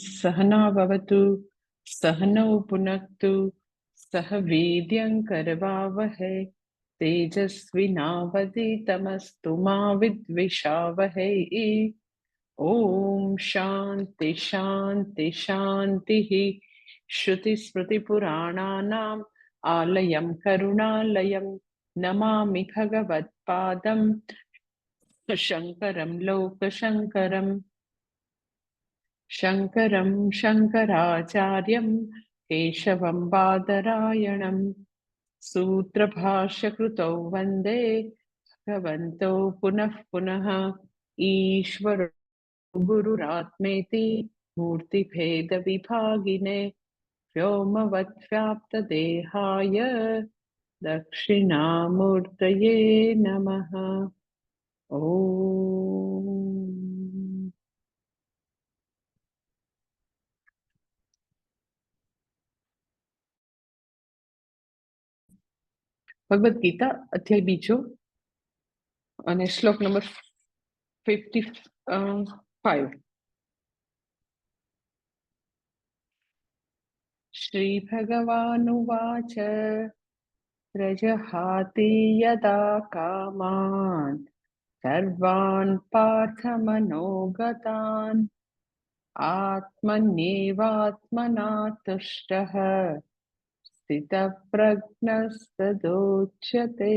सहना भवतु सहनौ पुनक्तु सह वीर्यं करवावहै तेजस्विनावधीतमस्तु मा विद्विषावहै। ओम शांति शांति शांति। श्रुतिस्मृतिपुराणानाम् आलयं करुणालयं नमामि भगवत्पादं शङ्करं लोकशङ्करम्। शङ्करं शङ्कराचार्यं केशवं बादरायणं सूत्रभाष्यकृतौ वन्दे भगवन्तौ पुनः पुनः। ईश्वरो गुरुरात्मेति मूर्तिभेदविभागिने व्योमवद्व्याप्तदेहाय दक्षिणामूर्तये नमः। ओम। ભગવદ ગીતા અધ્યાય બીજો અને શ્લોક નંબર 55। શ્રી ભગવાનુવાચ પ્રજહાતિ યદા કામાન સર્વાન પાર્થમનોગતાન આત્મન્યેવાત્મના તુષ્ટઃ સ્થિતપ્રજ્ઞસ્તદોચ્યતે।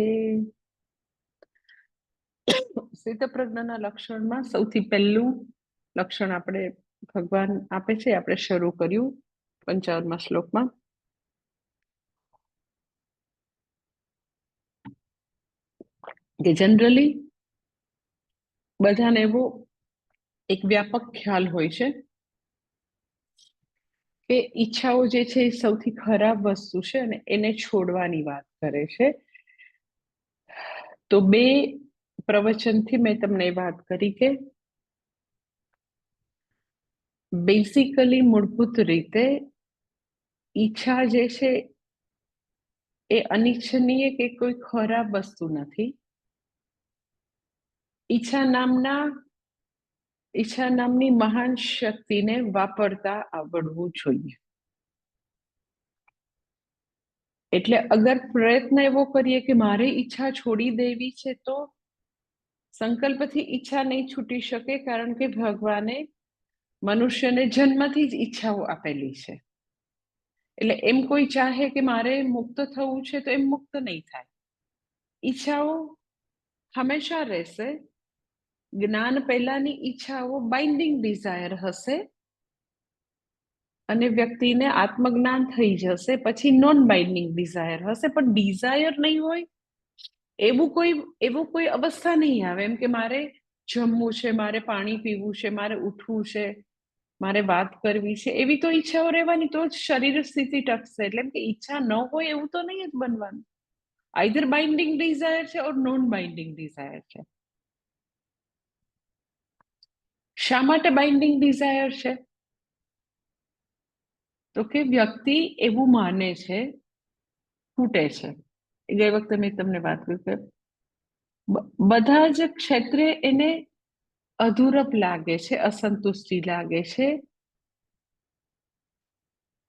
સ્થિતપ્રજ્ઞના લક્ષણમાં સૌથી પહેલું લક્ષણ આપણે ભગવાન આપે છે, આપણે શરૂ કર્યું 55મા શ્લોકમાં કે જનરલી બધાને એવો એક વ્યાપક ખ્યાલ હોય છે કે ઈચ્છાઓ જે છે એ સૌથી ખરાબ વસ્તુ છે અને એને છોડવાની વાત કરે છે। તો બે પ્રવચનથી મેં તમને વાત કરી કે બેસિકલી મૂળભૂત રીતે ઈચ્છા જે છે એ અનિચ્છનીય કે કોઈ ખરાબ વસ્તુ નથી। ઈચ્છા નામની મહાન શક્તિને વાપરતા આવડવું જોઈએ। એટલે અગર પ્રયત્ન એવો કરીએ કે મારે ઈચ્છા છોડી દેવી છે તો સંકલ્પથી ઈચ્છા નહીં છૂટી શકે, કારણ કે ભગવાને મનુષ્યને જન્મથી જ ઈચ્છાઓ આપેલી છે। એટલે એમ કોઈ ચાહે કે મારે મુક્ત થવું છે તો એમ મુક્ત નહીં થાય। ઈચ્છાઓ હંમેશા રહેશે। જ્ઞાન પહેલાની ઈચ્છાઓ બાઇન્ડિંગ ડિઝાયર હશે અને વ્યક્તિને આત્મજ્ઞાન થઈ જશે પછી નોન બાઇન્ડિંગ ડિઝાયર હશે। પણ ડિઝાયર નહીં હોય એવું કોઈ અવસ્થા નહીં આવે એમ કે મારે જમવું છે, મારે પાણી પીવું છે, મારે ઉઠવું છે, મારે વાત કરવી છે, એવી તો ઈચ્છાઓ રહેવાની તો જ શરીર સ્થિતિ ટકશે। એટલે એમ કે ઈચ્છા ન હોય એવું તો નહીં જ બનવાનું। આઈધર બાઇન્ડિંગ ડિઝાયર છે ઓર નોન બાઇન્ડિંગ ડિઝાયર છે। શા માટે બાઇન્ડિંગ ડિઝાયર છે? તો કે વ્યક્તિ એવું માને છે, ખૂટે છે। ગઈ વખતે મેં તમને વાત કરી કે બધા જ ક્ષેત્રે એને અધૂરપ લાગે છે, અસંતુષ્ટિ લાગે છે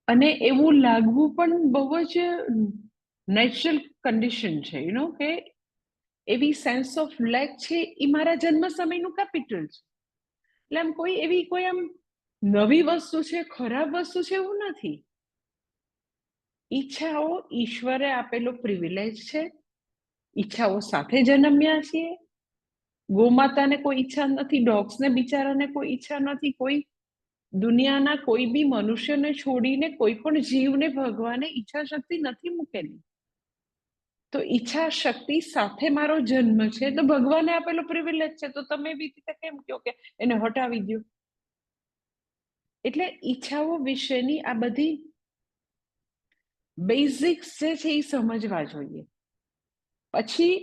અને એવું લાગવું પણ બહુ જ નેચરલ કન્ડિશન છે। કે એવી સેન્સ ઓફ લેક છે એ મારા જન્મ સમયનું કેપિટલ છે। એટલે આમ કોઈ આમ નવી વસ્તુ છે, ખરાબ વસ્તુ છે એવું નથી। ઈચ્છાઓ ઈશ્વરે આપેલો પ્રિવિલેજ છે। ઈચ્છાઓ સાથે જન્મ્યા છીએ। ગોમાતાને કોઈ ઈચ્છા નથી, ડોગ્સને બિચારાને કોઈ ઈચ્છા નથી, કોઈ દુનિયાના કોઈ બી મનુષ્યને છોડીને કોઈ પણ જીવને ભગવાને ઈચ્છા શક્તિ નથી મૂકેલી। તો ઈચ્છા શક્તિ સાથે મારો જન્મ છે તો ભગવાને આપેલો પ્રિવિલેજ છે, તો તમે બી રીતે કેમ કહો કે એને હટાવી દો? એટલે ઈચ્છાઓ વિશેની આ બધી બેઝિક્સ જે છે એ સમજવા જોઈએ। પછી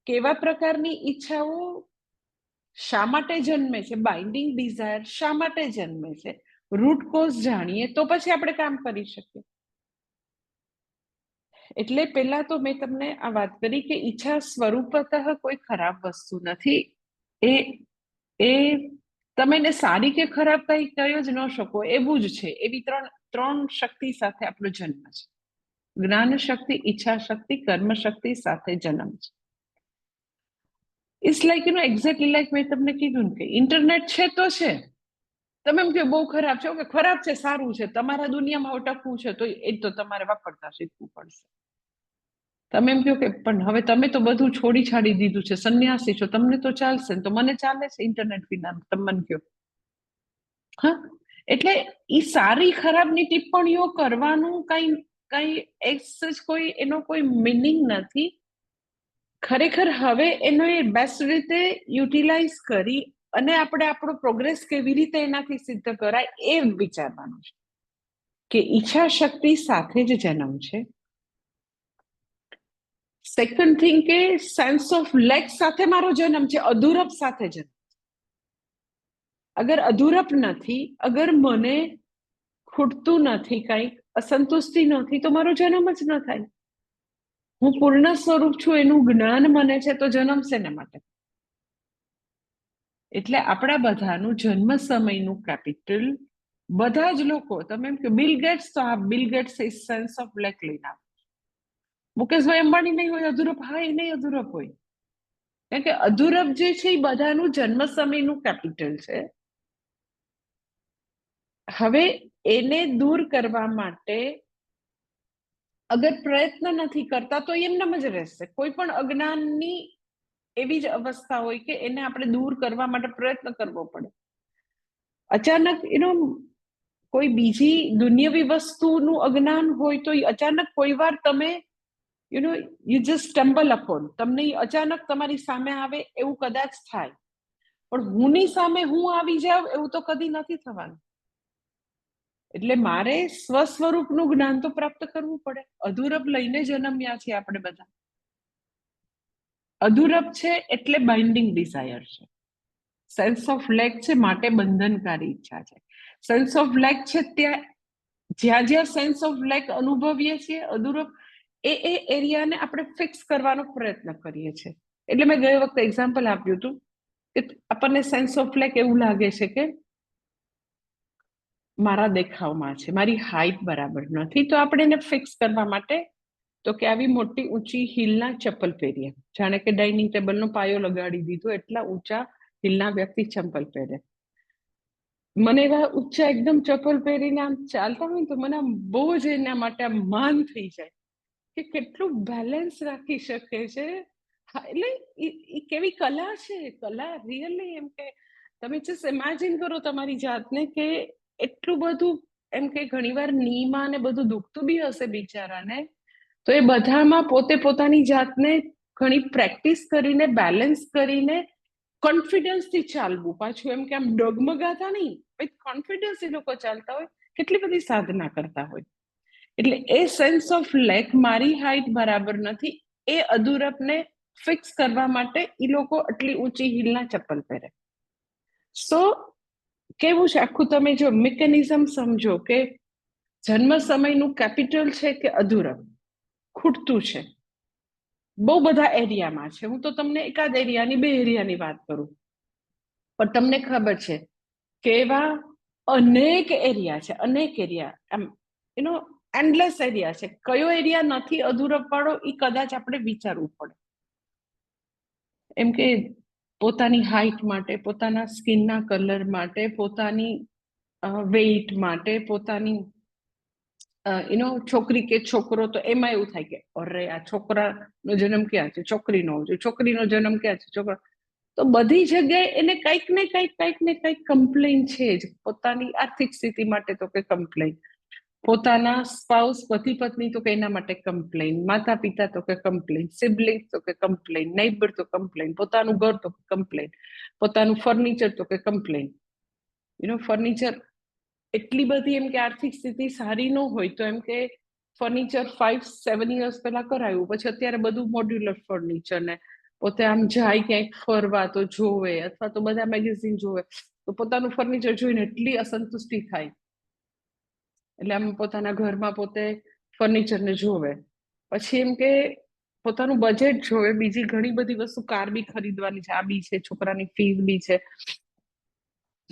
કેવા પ્રકારની ઈચ્છાઓ શા માટે જન્મે છે, બાઇન્ડિંગ ડિઝાયર શા માટે જન્મે છે, રૂટ કોઝ જાણીએ તો પછી આપણે કામ કરી શકીએ। એટલે પહેલા તો મેં તમને આ વાત કરી કે ઈચ્છા સ્વરૂપતઃ કોઈ ખરાબ વસ્તુ નથી। એ તમે એને સારી કે ખરાબ કઈ કહી જ ન શકો, એવું જ છે. એવી ત્રણ શક્તિ સાથે આપણો જન્મ છે. જ્ઞાન શક્તિ, ઈચ્છા શક્તિ, કર્મ શક્તિ સાથે જન્મ છે. ઇટ્સ લાઈક એક્ઝેક્ટલી લાઈક મેં તમને કીધું ને કે ઇન્ટરનેટ છે તો છે. તમે એમ કે બહુ ખરાબ છે, ઓકે ખરાબ છે, સારું છે, તમારા દુનિયામાં ટકવું છે તો એ તો તમારે વાપરતા શીખવું પડશે. તમે એમ કહો કે પણ હવે તમે તો બધું છોડી છાડી દીધું છે, સંન્યાસી છો, તમને તો ચાલશે ને, તો મને ચાલે છે ઇન્ટરનેટ વિના, તમે મને કહો. હા, એટલે એ સારી ખરાબની ટિપ્પણીઓ કરવાનું કઈ કઈ કોઈ એનો કોઈ મિનિંગ નથી. ખરેખર હવે એનો એ બેસ્ટ રીતે યુટિલાઇઝ કરી અને આપણે આપણો પ્રોગ્રેસ કેવી રીતે એનાથી સિદ્ધ કરાય એ વિચારવાનું છે. કે ઈચ્છા શક્તિ સાથે જ જન્મ છે. સેકન્ડ થિંગ કે સેન્સ ઓફ લેક સાથે મારો જન્મ છે, અધૂરપ સાથે જન્મ. અગર અધૂરપ નથી, અગર મને ખૂટતું નથી, કંઈક અસંતુષ્ટિ નથી, તો મારો જન્મ જ ન થાય. હું પૂર્ણ સ્વરૂપ છું એનું જ્ઞાન મને છે તો જન્મ શેના માટે? એટલે આપણા બધાનું જન્મ સમયનું કેપિટલ, બધા જ લોકો, તમે એમ કે બિલ ગેટ્સ, તો આ Bill Gates sense of lack લઈને આવે. મુકેશભાઈ અંબાણી નહીં હોય અધૂરપ? હા, એ નહીં અધૂરપ હોય. કારણ કે અધૂરપ જે છે એ બધાનું જન્મ સમયનું કેપિટલ છે. હવે એને દૂર કરવા માટે અગર પ્રયત્ન નથી કરતા તો એમનેમ જ રહેશે. કોઈ પણ અજ્ઞાનની એવી જ અવસ્થા હોય કે એને આપણે દૂર કરવા માટે પ્રયત્ન કરવો પડે. અચાનક કોઈ બીજી દુનિયાવી વસ્તુનું અજ્ઞાન હોય તો અચાનક કોઈ વાર તમે યુ જસ્ટ સ્ટમ્બલ અપોન, તમને અચાનક તમારી સામે આવે એવું કદાચ થાય, પણ હુંની સામે હું આવી જાઉં એવું તો કદી નથી થવાનું. એટલે મારે સ્વસ્વરૂપનું જ્ઞાન તો પ્રાપ્ત કરવું પડે. અધૂરપ લઈને જન્મ્યા છીએ આપણે બધા. અધૂરપ છે એટલે બાઇન્ડિંગ ડિઝાયર છે. સેન્સ ઓફ લેક છે માટે બંધનકારી ઈચ્છા છે. સેન્સ ઓફ લેક છે ત્યાં જ્યાં જ્યાં સેન્સ ઓફ લેક અનુભવીએ છીએ અધૂરપ, એ એરિયાને આપણે ફિક્સ કરવાનો પ્રયત્ન કરીએ છીએ. એટલે મેં ગઈ વખતે એક્ઝામ્પલ આપ્યું હતું કે આપણને સેન્સ ઓફ લેક એવું લાગે છે કે મારા દેખાવમાં છે, મારી હાઈટ બરાબર નથી, તો આપણે એને ફિક્સ કરવા માટે તો કે આવી મોટી ઊંચી હીલના ચપ્પલ પહેરીએ, જાણે કે ડાઇનિંગ ટેબલનો પાયો લગાડી દીધો એટલા ઊંચા હીલના વ્યક્તિ ચપ્પલ પહેરે. મને એવા ઊંચા એકદમ ચપ્પલ પહેરીને આમ ચાલતા હોય તો મને આમ બહુ જ એના માટે આમ માન થઈ જાય કે કેટલું બેલેન્સ રાખી શકે છે. એટલે એ કેવી કલા છે, કલા રિયલી એમ કે તમે જસ્ટ ઇમેજિન કરો તમારી જાતને કે એટલું બધું એમ કે ઘણીવાર નીમાં ને બધું દુખતું બી હશે બિચારાને, તો એ બધામાં પોતે પોતાની જાતને ઘણી પ્રેક્ટિસ કરીને બેલેન્સ કરીને કોન્ફિડન્સથી ચાલવું, પાછું એમ કે આમ ડગમગાતા નહીં, વિથ કોન્ફિડન્સ એ લોકો ચાલતા હોય, કેટલી બધી સાધના કરતા હોય. એટલે એ સેન્સ ઓફ લેક, મારી હાઈટ બરાબર નથી, એ અધૂરપને ફિક્સ કરવા માટે એ લોકો આટલી ઊંચી હીલના ચપ્પલ પહેરે. સો કેવું છે આખું, તમે જો મિકેનિઝમ સમજો કે જન્મ સમયનું કેપિટલ છે કે અધૂરપ ખૂટતું છે બહુ બધા એરિયામાં છે. હું તો તમને એકાદ એરિયાની, બે એરિયાની વાત કરું, પણ તમને ખબર છે કે એવા અનેક એરિયા છે, અનેક એરિયા, એમ એન્ડલેસ એરિયા છે. કયો એરિયા નથી અધૂરપ વાળો એ કદાચ આપણે વિચારવું પડે. એમ કે પોતાની હાઈટ માટે, પોતાના સ્કિનના કલર માટે, પોતાની વેઇટ માટે, પોતાની છોકરી કે છોકરો, તો એમાં એવું થાય કે અરે આ છોકરાનો જન્મ ક્યાં છે, છોકરીનો હોવો જોઈએ, છોકરીનો જન્મ ક્યાં છે, છોકરા. તો બધી જગ્યાએ એને કંઈક ને કંઈક કમ્પ્લેન છે જ. પોતાની આર્થિક સ્થિતિ માટે તો કે કમ્પ્લેન, પોતાના સ્પાઉસ પતિ પત્ની તો કે એના માટે કમ્પ્લેન, માતા પિતા તો કે કમ્પ્લેન, સિબલિંગ તો કે કમ્પ્લેન, નેબર તો કમ્પ્લેન, પોતાનું ઘર તો કમ્પ્લેન, પોતાનું ફર્નિચર તો કે કમ્પ્લેન. ફર્નિચર એટલી બધી એમ કે આર્થિક સ્થિતિ સારી ન હોય તો એમ કે ફર્નિચર 5-7 years પહેલા કરાયું, પછી અત્યારે બધું મોડ્યુલર ફર્નિચર ને પોતે આમ જાય ક્યાંક ફરવા તો જોવે, અથવા તો બધા મેગેઝિન જોવે તો પોતાનું ફર્નિચર જોઈને એટલી અસંતુષ્ટિ થાય, એટલે આમ પોતાના ઘરમાં પોતે ફર્નિચરને જોવે, પછી એમ કે પોતાનું બજેટ જોવે, બીજી ઘણી બધી વસ્તુ, કાર બી ખરીદવાની છે, આ બી છે, છોકરાની ફીસ બી છે,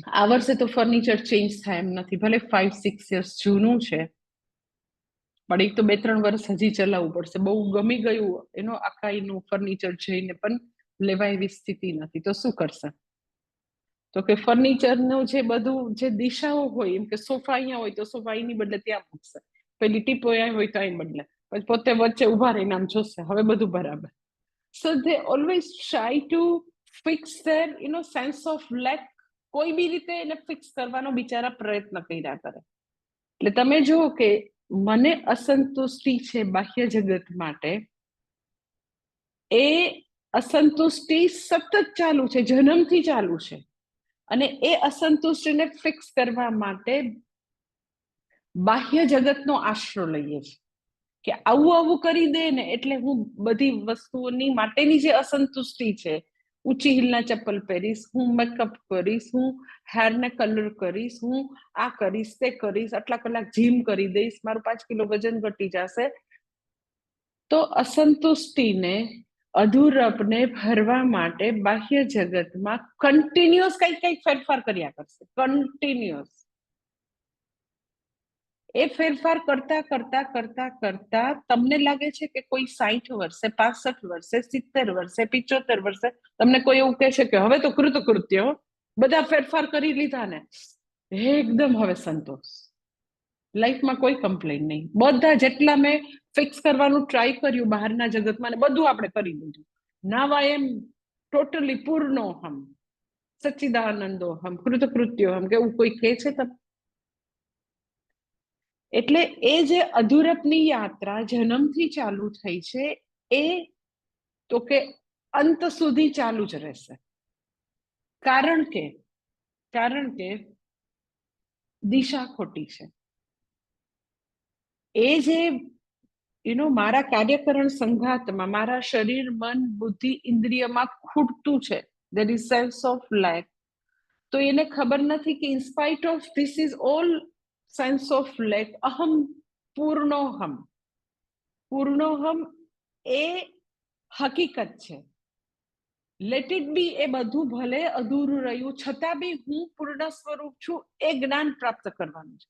આ વર્ષે તો ફર્નિચર ચેન્જ થાય એમ નથી, ભલે 5-6 years જૂનું છે, પણ એક તો 2-3 વર્ષ હજી ચલાવવું પડશે. બહુ ગમી ગયું એનો આખાઈનું ફર્નિચર જઈને પણ લેવાય એવી સ્થિતિ નથી, તો શું કરશે? તો કે ફર્નિચરનું જે બધું જે દિશાઓ હોય, એમ કે સોફા અહીંયા હોય તો સોફા અહીંની બદલે ત્યાં મૂકશે, પેલી ટીપો અહીંયા હોય તો અહીં બદલે, પછી પોતે વચ્ચે ઉભા રહીને આમ જોશે હવે બધું બરાબર. So they always try to fix their sense of lack, કોઈ બી રીતે એને ફિક્સ કરવાનો બિચારા પ્રયત્ન કર્યા કરે. એટલે તમે જુઓ કે મને અસંતુષ્ટિ છે બાહ્ય જગત માટે, એ અસંતુષ્ટિ સતત ચાલુ છે, જન્મથી ચાલુ છે, અને એ અસંતુષ્ટિને ફિક્સ કરવા માટે બાહ્ય જગતનો આશરો લઈએ છીએ કે આવું આવું કરી દે ને એટલે હું બધી વસ્તુઓની માટેની જે અસંતુષ્ટિ છે, ઊંચી હિલના ચપ્પલ પહેરીશ, હું મેકઅપ કરીશ, હું હેરને કલર કરીશ, હું આ કરીશ, તે કરીશ, આટલા કલાક જીમ કરી દઈશ, મારું 5 કિલો વજન ઘટી જશે. તો અસંતુષ્ટિને, અધૂરપને ભરવા માટે બાહ્ય જગતમાં કન્ટિન્યુઅસ કઈક ફેરફાર કર્યા કરશે, કન્ટિન્યુઅસ. એ ફેરફાર કરતા કરતા કરતા કરતા તમને લાગે છે કે કોઈ 60 વર્ષે, 65 વર્ષે, 70 વર્ષે, 75 વર્ષે તમને કોઈ એવું કહે છે કે હવે તો કૃતકૃત્ય, બધા ફેરફાર કરી લીધા ને, એકદમ હવે સંતોષ, લાઈફમાં કોઈ કમ્પ્લેન નહીં, બધા જેટલા મેં ફિક્સ કરવાનું ટ્રાય કર્યું બહારના જગતમાં ને બધું આપણે કરી લીધું, નાવ આઈ એમ ટોટલી પૂર્ણોહમ, સચ્ચિદાનંદોહમ, કૃતકૃત્યોહમ, કે એવું કોઈ કહે છે તમે? એટલે એ જે અધૂરપની યાત્રા જન્મથી ચાલુ થઈ છે, એ તો કે અંત સુધી ચાલુ જ રહેશે. કારણ કે દિશા ખોટી છે. એ જે મારા કાર્યકરણ સંઘાતમાં, મારા શરીર, મન, બુદ્ધિ, ઇન્દ્રિયમાં ખૂટતું છે, there is sense of lake, તો એને ખબર નથી કે in spite of this is all sense of lake, અહમ પૂર્ણોહમ, પૂર્ણોહમ એ હકીકત છે. લેટ ઇટ બી, એ બધું ભલે અધૂરું રહ્યું છતાં બી હું પૂર્ણ સ્વરૂપ છું, એ જ્ઞાન પ્રાપ્ત કરવાનું છે.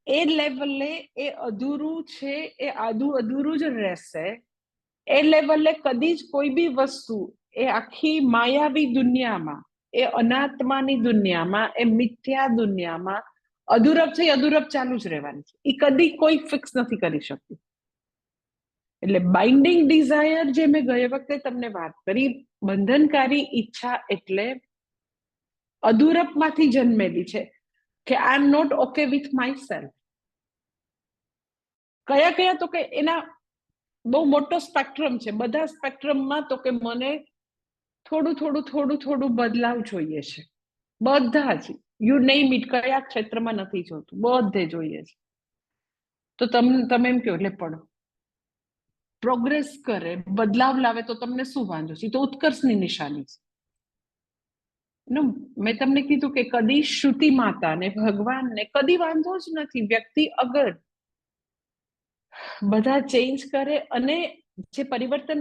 એ લેવલે એ અધૂરું છે, એ અધૂરું જ રહેશે. એ લેવલે કદી જ કોઈ બી વસ્તુ, એ આખી માયાવી દુનિયામાં, એ અનાત્માની દુનિયામાં, એ મિથ્યા દુનિયામાં અધૂરપ છે, અધૂરપ ચાલુ જ રહેવાની છે, એ કદી કોઈ ફિક્સ નથી કરી શકતું. એટલે બાઇન્ડિંગ ડિઝાયર, જે મેં ગયા વખતે તમને વાત કરી, બંધનકારી ઈચ્છા એટલે અધૂરપમાંથી જન્મેલી છે કે I am not okay with myself. કયા કયા તો કે એના બહુ મોટો સ્પેક્ટ્રમ છે, બધા સ્પેક્ટ્રમમાં તો કે મને થોડું થોડું થોડું થોડું બદલાવ જોઈએ છે, બધા જ, યુ નેમ ઇટ, કયા ક્ષેત્રમાં નથી જોતું, બધે જોઈએ છે. તો તમે એમ કહો એટલે પડો, પ્રોગ્રેસ કરે, બદલાવ લાવે તો તમને શું વાંધો છે? તો ઉત્કર્ષની નિશાની છે. મેં તમને કીધું કે કદી શ્રુતિ માતાને, ભગવાનને કદી વાંધો જ નથી. વ્યક્તિ અગર બધા ચેન્જ કરે અને જે પરિવર્તન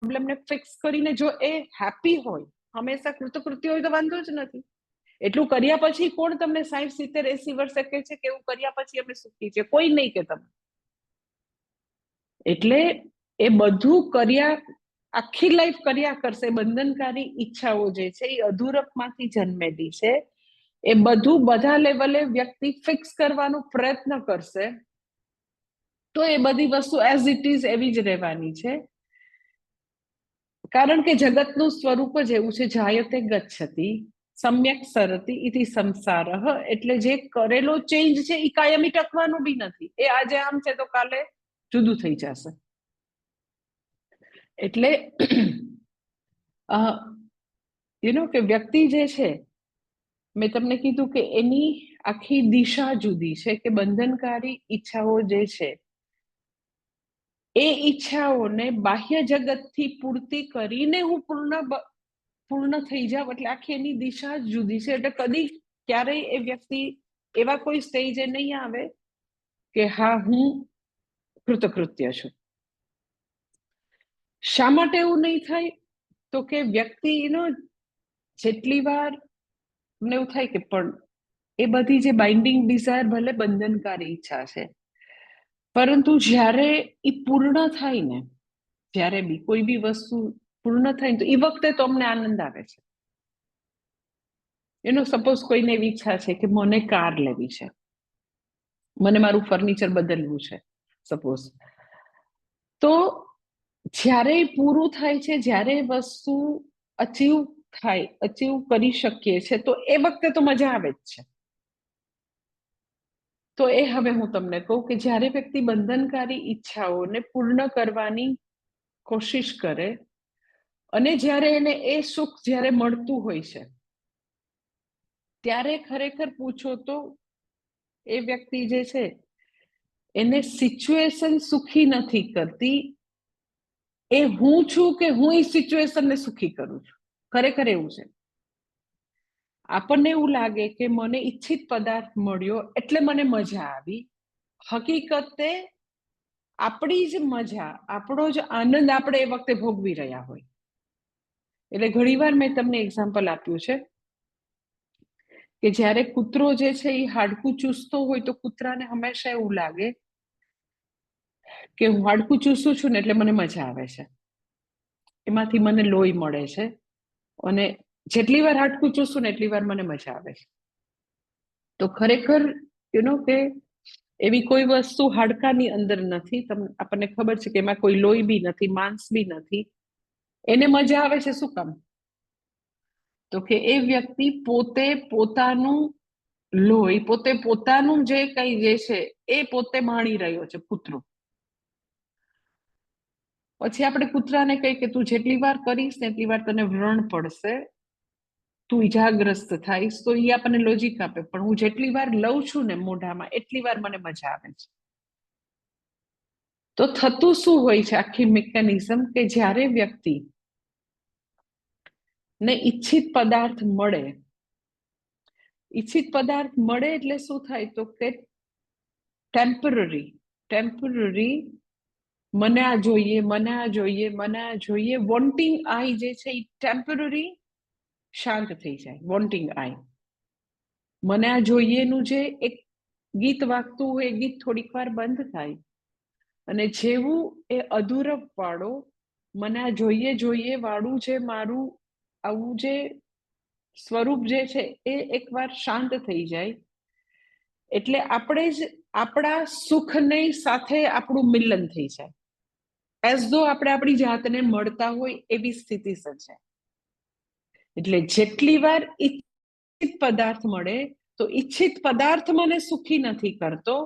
પ્રોબ્લેમને ફિક્સ કરીને જો એ હેપી હોય, હંમેશા કૃતકૃત્ય હોય, તો વાંધો જ નથી. એટલું કર્યા પછી કોણ તમને 60, 70, 80 વર્ષે કહે છે કે એવું કર્યા પછી અમે સુખી છે? કોઈ નહીં કે તમે. એટલે એ બધું કર્યા, આખી લાઈફ કર્યા કરશે. બંધનકારી ઈચ્છાઓ જે છે એ અધૂરપમાંથી જન્મેલી છે. એ બધું બધા લેવલે વ્યક્તિ ફિક્સ કરવાનો પ્રયત્ન કરશે તો એ બધી વસ્તુ એઝ ઇટ ઇઝ એવી જ રહેવાની છે. કારણ કે જગતનું સ્વરૂપ જ એવું છે, જાયતે ગચ્છતિ સમ્યક સરતિ ઇતિ સંસારઃ. એટલે જે કરેલો ચેન્જ છે એ કાયમી ટકવાનું બી નથી. એ આજે આમ છે તો કાલે જુદું થઈ જશે. એટલે કે વ્યક્તિ જે છે, મેં તમને કીધું કે એની આખી દિશા જુદી છે, કે બંધનકારી ઈચ્છાઓ જે છે એ ઈચ્છાઓને બાહ્ય જગતથી પૂર્તિ કરીને હું પૂર્ણ થઈ જાવ, એટલે આખી એની દિશા જ જુદી છે. એટલે કદી ક્યારેય એ વ્યક્તિ એવા કોઈ સ્ટેજે નહીં આવે કે હા હું કૃતકૃત્ય છું. શા માટે એવું નહીં થાય? તો કે વ્યક્તિનો જેટલી વાર મને એવું થાય કે પણ એ બધી જે બાઇન્ડિંગ ડિઝાયર ભલે બંધનકારી ઈચ્છા છે, પરંતુ જ્યારે એ પૂર્ણ થાય ને, જ્યારે બી કોઈ બી વસ્તુ પૂર્ણ થાય ને, તો એ વખતે તો અમને આનંદ આવે છે. એનો સપોઝ કોઈને એવી ઈચ્છા છે કે મને કાર લેવી છે, મને મારું ફર્નિચર બદલવું છે સપોઝ, તો જ્યારે પૂરું થાય છે, જ્યારે વસ્તુ અચીવ થાય, અચીવ કરી શકીએ છે, તો એ વખતે તો મજા આવે જ છે. તો એ હવે હું તમને કહું કે જ્યારે વ્યક્તિ બંધનકારી ઈચ્છાઓને પૂર્ણ કરવાની કોશિશ કરે અને જ્યારે એને એ સુખ જ્યારે મળતું હોય છે, ત્યારે ખરેખર પૂછો તો એ વ્યક્તિ જે છે એને સિચ્યુએશન સુખી નથી કરતી, એ હું છું કે હું એ સિચ્યુએશનને સુખી કરું છું. ખરેખર એવું છે. આપણને એવું લાગે કે મને ઈચ્છિત પદાર્થ મળ્યો એટલે મને મજા આવી. હકીકતે આપણી જ મજા, આપણો જ આનંદ આપણે એ વખતે ભોગવી રહ્યા હોય. એટલે ઘણીવાર મેં તમને એક્ઝામ્પલ આપ્યું છે કે જ્યારે કૂતરો જે છે એ હાડકું ચૂસતો હોય તો કૂતરાને હંમેશા એવું લાગે કે હું હાડકું ચૂસું છું ને એટલે મને મજા આવે છે, એમાંથી મને લોહી મળે છે, અને જેટલી વાર હાડકું ચૂસું ને એટલી વાર મને મજા આવે છે. તો ખરેખર કે એવી કોઈ વસ્તુ હાડકાની અંદર નથી. આપણને ખબર છે કે એમાં કોઈ લોહી બી નથી, માંસ બી નથી. એને મજા આવે છે શું કામ? તો કે એ વ્યક્તિ પોતે પોતાનું લોહી, પોતે પોતાનું જે કઈ જે છે એ પોતે માણી રહ્યો છે, કૂતરો. પછી આપણે કૂતરાને કહીએ કે તું જેટલી વાર કરીશ ને એટલી વાર તને વ્રણ પડશે, તું ઈજાગ્રસ્ત થાઈશ, તો એ આપણને લોજિક આપે, પણ હું જેટલી વાર લઉં છું ને મોઢામાં એટલી વાર મને મજા આવે છે. તો થતું શું હોય છે આખી મિકેનિઝમ કે જ્યારે વ્યક્તિ ને ઈચ્છિત પદાર્થ મળે, ઈચ્છિત પદાર્થ મળે એટલે શું થાય તો કે ટેમ્પરરી મને આ જોઈએ, મને આ જોઈએ, મને આ જોઈએ, વોન્ટિંગ આઈ જે છે એ ટેમ્પરરી શાંત થઈ જાય. વોન્ટિંગ આઈ, મને આ જોઈએનું જે એક ગીત વાગતું હોય એ ગીત થોડીક વાર બંધ થાય, અને જેવું એ અધૂરપ વાળો મને આ જોઈએ જોઈએ વાળું જે મારું આવું જે સ્વરૂપ જે છે એ એકવાર શાંત થઈ જાય, એટલે આપણે જ આપણા સુખની સાથે આપણું મિલન થઈ જાય, એઝ ધો આપણે આપણી જાતને મળતા હોય એવી સ્થિતિ સર્જાય. એટલે જેટલી વાર ઈચ્છિત પદાર્થ મળે તો ઈચ્છિત પદાર્થ મને સુખી નથી કરતો,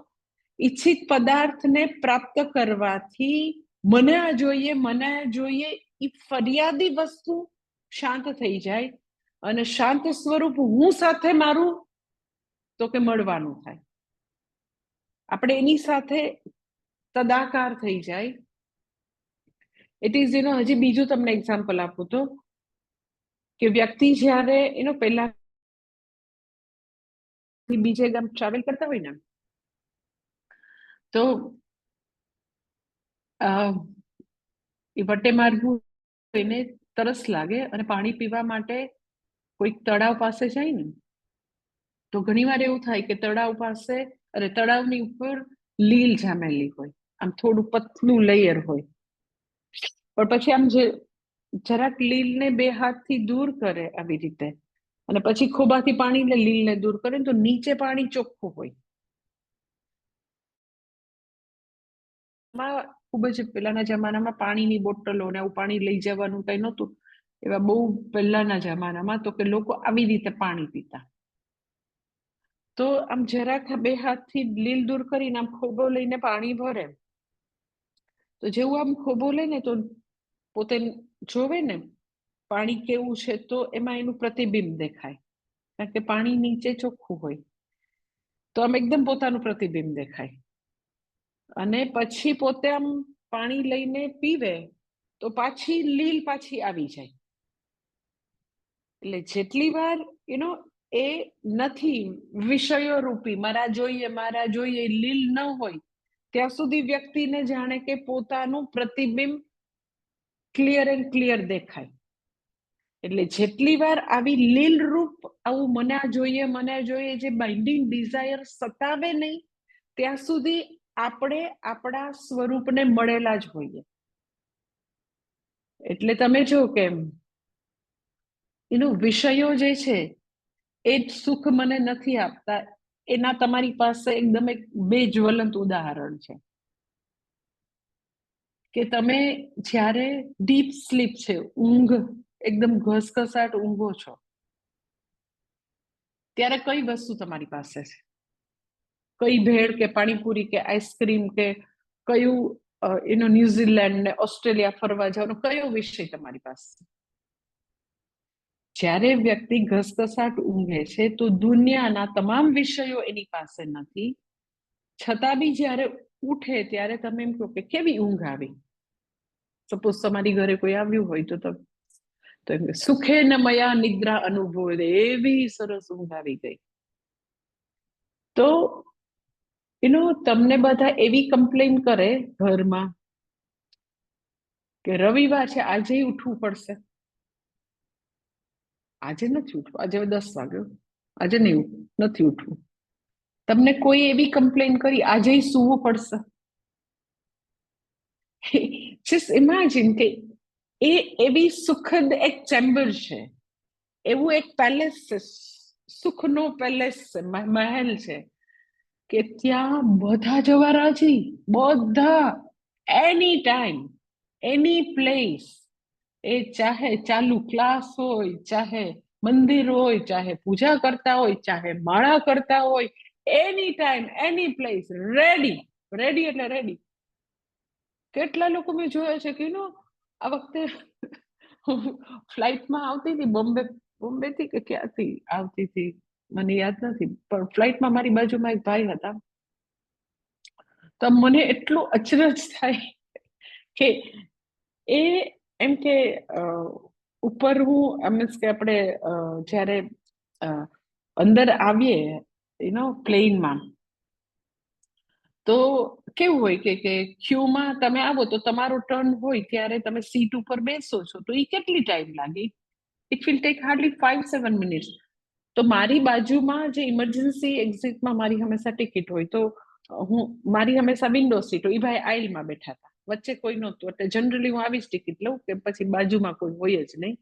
ઈચ્છિત પદાર્થને પ્રાપ્ત કરવાથી મને આ જોઈએ, મને આ જોઈએ, એ ફરિયાદી વસ્તુ શાંત થઈ જાય, અને શાંત સ્વરૂપ હું સાથે મારું તો કે મળવાનું થાય. આપણે એની સાથે તદાકાર થઈ જાય. ઇટ ઇઝ હજી બીજું તમને એક્ઝામ્પલ આપું તો કે વ્યક્તિ જ્યારે પહેલા બીજે ગામ ટ્રાવેલ કરતા હોય ને, તો એ વટે માર્ગું એને તરસ લાગે અને પાણી પીવા માટે કોઈક તળાવ પાસે જાય ને, તો ઘણીવાર એવું થાય કે તળાવ પાસે, અરે તળાવની ઉપર લીલ જામેલી હોય, આમ થોડું પતલું લેયર હોય, પણ પછી આમ જે જરાક લીલને બે હાથથી દૂર કરે આવી રીતે, અને પછી ખોબાથી પાણીને લીલને દૂર કરે તો નીચે પાણી ચોખ્ખું હોય. ખૂબ જ પહેલાના જમાનામાં પાણીની બોટલો ને આવું પાણી લઈ જવાનું કઈ નહોતું, એવા બહુ પહેલાના જમાનામાં તો કે લોકો આવી રીતે પાણી પીતા. તો આમ જરાક બે હાથથી લીલ દૂર કરીને આમ ખોબો લઈને પાણી ભરે, તો જેવું આમ ખોબો લે ને તો પોતે જોવે ને પાણી કેવું છે, તો એમાં એનું પ્રતિબિંબ દેખાય, કારણ કે પાણી નીચે ચોખ્ખું હોય, તો આમ એકદમ પોતાનું પ્રતિબિંબ દેખાય. અને પછી પોતે આમ પાણી લઈને પીવે તો પાછી લીલ પાછી આવી જાય. એટલે જેટલી વાર એ નથી વિષયો રૂપી મારા જોઈએ લીલ ન હોય ત્યાં સુધી વ્યક્તિને જાણે કે પોતાનું પ્રતિબિંબ ક્લિયર એન્ડ ક્લિયર દેખાય. એટલે જેટલી વાર આવી લીલ રૂપ આવું મને આ જોઈએ જે બાઇન્ડિંગ ડિઝાયર સતાવે નહીં, ત્યાં સુધી આપણે આપણા સ્વરૂપને મળેલા જ હોઈએ. એટલે તમે જો કે એનો વિષયો જે છે એ જ સુખ મને નથી આપતા, એના તમારી પાસે એકદમ બે જ્વલંત ઉદાહરણ છે કે તમે જ્યારે ડીપ સ્લીપ છે, ઊંઘ એકદમ ઘસઘસાટ ઊંઘો છો, ત્યારે કઈ વસ્તુ તમારી પાસે છે? કઈ ભેળ કે પાણીપુરી કે આઈસ્ક્રીમ કે કયું ન્યુઝીલેન્ડ ને ઓસ્ટ્રેલિયા ફરવા જવાનો કયો વિષય તમારી પાસે? જ્યારે વ્યક્તિ ઘસઘસાટ ઊંઘે છે તો દુનિયાના તમામ વિષયો એની પાસે નથી, છતાં બી જ્યારે ઉઠે ત્યારે તમે એમ કહો કે કેવી ઊંઘ આવી. સપોઝ તમારી ઘરે કોઈ આવ્યું હોય તો એમ કે સુખે ન મયા નિદ્રા અનુભવ, એવી સરસ ઊંઘ આવી ગઈ. તો તમને બધા એવી કમ્પ્લેન કરે ઘરમાં કે રવિવાર છે આજે ઉઠવું પડશે, આજે નથી ઉઠવું, આજે 10 વાગ્યો, આજે નથી ઉઠવું. તમને કોઈ એવી કમ્પ્લેન કરી આજે સૂવું પડશે? જસ્ટ ઇમેજિન કે એ એવી સુખદ એક ચેમ્બર છે, એવું એક પેલેસ છે, સુખનો પેલેસ છે, મહેલ છે કે ત્યાં બધા જવા રાજી, બધા એની ટાઈમ એની પ્લેસ. એ ચાહે ચાલુ ક્લાસ હોય, ચાહે મંદિર હોય, ચાહે પૂજા કરતા હોય, ચાહે માળા કરતા હોય, any time any place, ready. Ready એટલે રેડી. કેટલા લોકો મેં જોયા છે કે આ વખતે ફ્લાઇટમાં આવતી હતી, બોમ્બે થી કે ક્યાંથી આવતી હતી મને યાદ નથી, પણ ફ્લાઇટમાં મારી બાજુમાં એક ભાઈ હતા, તો મને એટલું અચરજ થાય કે એ એમ કે ઉપર હું મીન્સ કે આપણે જ્યારે અંદર આવીએ પ્લેનમાં, તો કેવું હોય કે ક્યુમાં તમે આવો તો તમારો ટર્ન હોય ત્યારે તમે સીટ ઉપર બેસો છો તો એ કેટલી ટાઈમ લાગે? It will take hardly 5-7 minutes. તો મારી બાજુમાં જે ઇમરજન્સી એક્ઝિટમાં મારી હંમેશા ટિકિટ હોય, તો મારી હંમેશા વિન્ડો સીટ હોય, એ ભાઈ આઈલમાં બેઠા હતા, વચ્ચે કોઈ નહોતું, એટલે જનરલી હું આવી જ ટિકિટ લઉં કે પછી બાજુમાં કોઈ હોય જ નહીં.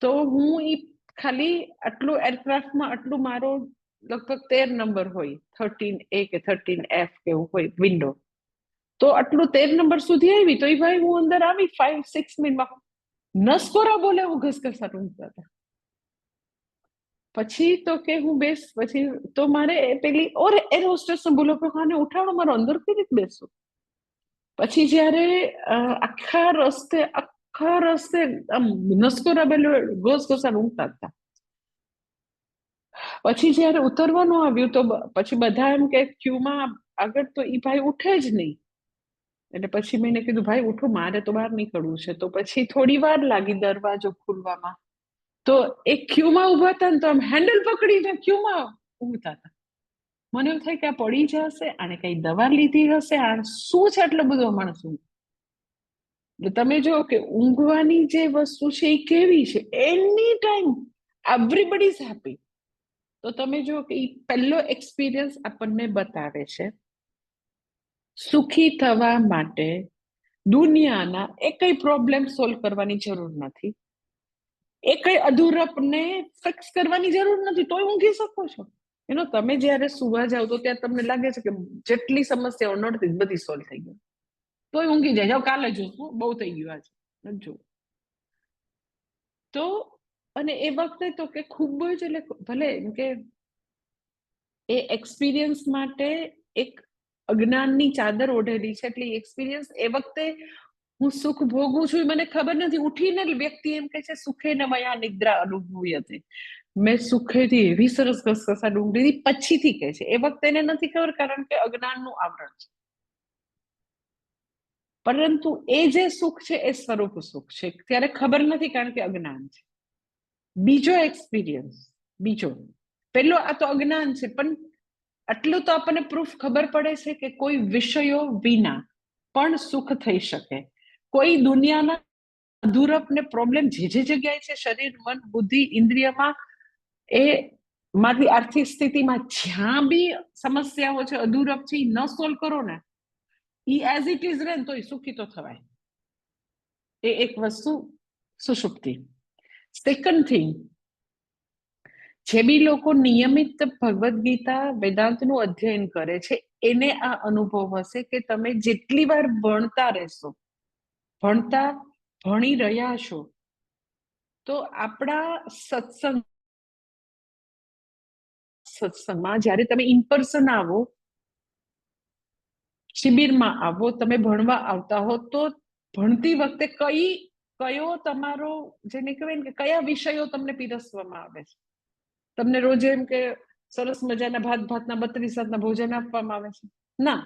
તો હું એ ખાલી આટલું એરક્રાફ્ટમાં આટલું મારો લગભગ 13 નંબર હોય, 13A કે 13F કેવું હોય વિન્ડો, તો આટલું 13 નંબર સુધી આવી, તો એ ભાઈ હું અંદર આવી 5-6 મિનિટમાં નસકોરા બોલે હું ઘસઘસાટ ઊંઘતા હતા. પછી તો કે હું પછી તો મારે પેલી એર હોસ્ટેસ બોલો કે આને ઉઠાડો, મારો અંદર કઈ રીતે બેસો. પછી જયારે આખા રસ્તે નસકોરા બેલો ઘસઘસાટ ઊંઘતા હતા. પછી જયારે ઉતરવાનું આવ્યું તો પછી બધા એમ કે ક્યુમાં આગળ તો ઈ ભાઈ ઉઠે જ નહીં. એટલે પછી મેં કીધું ભાઈ ઉઠો, મારે તો બહાર નીકળવું છે. તો પછી થોડી વાર લાગી દરવાજો ખુલવામાં, તો એક ક્યુમાં ઉભા હતા ને તો આમ હેન્ડલ પકડીને ક્યુમાં ઊંઘતા હતા. મને એવું થાય કે આ પડી જશે, આને કઈ દવા લીધી હશે, આ શું છે એટલો બધો માણસ ઊંઘ. તમે જો કે ઊંઘવાની જે વસ્તુ છે એ કેવી છે, એની ટાઈમ એવરીબડી ઇઝ હેપી. તો તમે જો કે એ પહેલો એક્સપિરિયન્સ આપણને બતાવે છે સુખી થવા માટે દુનિયાના કઈ પ્રોબ્લેમ સોલ્વ કરવાની જરૂર નથી, કઈ અધૂરપને ફિક્સ કરવાની જરૂર નથી, તોય ઊંઘી શકો છો. તમે જયારે સુવા જાવ તો ત્યારે તમને લાગે છે કે જેટલી સમસ્યાઓ નડતી બધી સોલ્વ થઈ ગઈ, તોય ઊંઘી જાય, જાવ કાલે જોશું, બહુ થઈ ગયું આજે નથી જોવું. તો અને એ વખતે તો કે ખૂબ જ એટલે ભલે એમ કે એ એક્સપિરિયન્સ માટે એક અજ્ઞાનની ચાદર ઓઢેલી છે, એટલે એક્સપિરિયન્સ એ વખતે હું સુખ ભોગું છું મને ખબર નથી. ઉઠીને વ્યક્તિ એમ કે છે સુખે ન મયા નિદ્રા અનુભવી હતી, મેં સુખેથી એવી સરસ ઘસઘસાટ ઊંઘ લીધી, પછીથી કે છે, એ વખતે એને નથી ખબર કારણ કે અજ્ઞાનનું આવરણ છે. પરંતુ એ જે સુખ છે એ સ્વરૂપ સુખ છે, ત્યારે ખબર નથી કારણ કે અજ્ઞાન છે. બીજો એક્સપિરિયન્સ, પેલો આ તો અજ્ઞાન છે, પણ આટલું તો આપણને પ્રૂફ ખબર પડે છે કે કોઈ વિષયો વિના પણ સુખ થઈ શકે, કોઈ દુનિયાના અધૂરપ ને પ્રોબ્લેમ જે જગ્યાએ છે, શરીર, મન, બુદ્ધિ, ઇન્દ્રિયમાં, એ મારી આર્થિક સ્થિતિમાં જ્યાં બી સમસ્યાઓ છે, અધૂરપ છે, ન સોલ્વ કરો ને, ઈ એઝ ઇટ ઇઝ રહે ને તો સુખી તો થવાય. એ એક વસ્તુ સુષુપ્તિ. સેકન્ડ થિંગ, જે બી લોકો નિયમિત ભગવદ્ ગીતા, વેદાંતનું અધ્યયન કરે છે, એને આ અનુભવ હશે કે તમે જેટલી વાર ભણતા રહેશો, ભણી રહ્યા છો, તો આપણા સત્સંગમાં જ્યારે તમે ઇન પર્સન આવો, શિબિરમાં આવો, તમે ભણવા આવતા હો, તો ભણતી વખતે કયો તમારો, જેને કહેવાય ને, કે કયા વિષયો તમને પીરસવામાં આવે છે. તમને રોજ એમ કે સરસ મજાના ભાતના 32 જાતના ભોજન આપવામાં આવે છે? ના,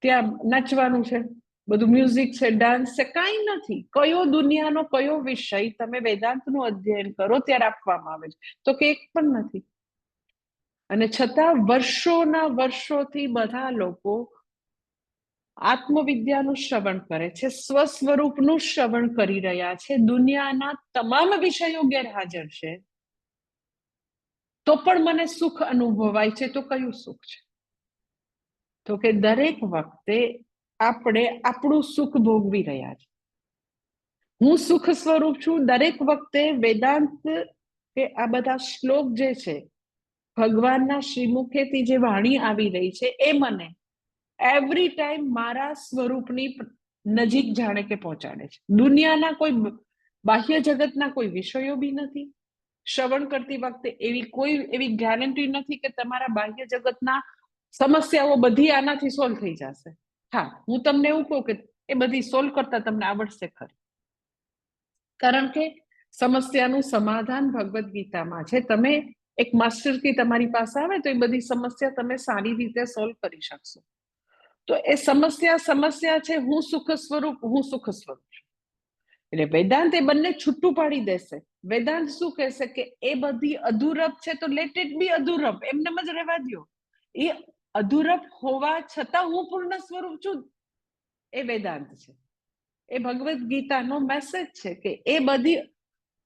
ત્યાં નાચવાનું છે, બધું મ્યુઝિક છે, ડાન્સ છે, કાંઈ નથી. કયો દુનિયાનો કયો વિષય તમે વેદાંતનું અધ્યયન કરો ત્યારે આપવામાં આવે છે? તો કે એક પણ નથી. અને છતાં વર્ષોના વર્ષોથી બધા લોકો આત્મવિદ્યાનું શ્રવણ કરે છે, સ્વસ્વરૂપનું શ્રવણ કરી રહ્યા છે, દુનિયાના તમામ વિષયો ગેરહાજર છે, તો પણ મને સુખ અનુભવાય છે. તો કયું સુખ છે? તો કે દરેક વખતે આપણે આપણું સુખ ભોગવી રહ્યા છે. હું સુખ સ્વરૂપ છું. દરેક વખતે વેદાંત કે આ બધા શ્લોક જે છે, ભગવાનના શ્રીમુખેથી જે વાણી આવી રહી છે, એ મને એવરી ટાઈમ મારા સ્વરૂપની નજીક જાણે કે પહોંચાડે છે. દુનિયાના કોઈ બાહ્ય જગતના કોઈ વિષયો બી નથી. શ્રવણ કરતી વખતે એવી ગેરંટી નથી કે તમારા બાહ્ય જગતના સમસ્યાઓ બધી આનાથી સોલ્વ થઈ જશે. હા, હું તમને એવું કહું કે એ બધી સોલ્વ કરતા તમને આવડશે ખરી, કારણ કે સમસ્યાનું સમાધાન ભગવદ્ ગીતામાં છે. તમે એક માસ્ટર કી તમારી પાસે આવે તો એ બધી સમસ્યા તમે સારી રીતે સોલ્વ કરી શકશો. તો એ સમસ્યા છે, હું સુખ સ્વરૂપ છું. એટલે વેદાંત એ બંને છૂટું પાડી દેશે. વેદાંત શું કહેશે કે એ બધી અધૂરપ છે, તો લેટ ઇટ બી અધૂરપ, એમને જ રહેવા દો. એ અધૂરપ હોવા છતાં હું પૂર્ણ સ્વરૂપ છું, એ વેદાંત છે. એ ભગવદ્ ગીતાનો મેસેજ છે કે એ બધી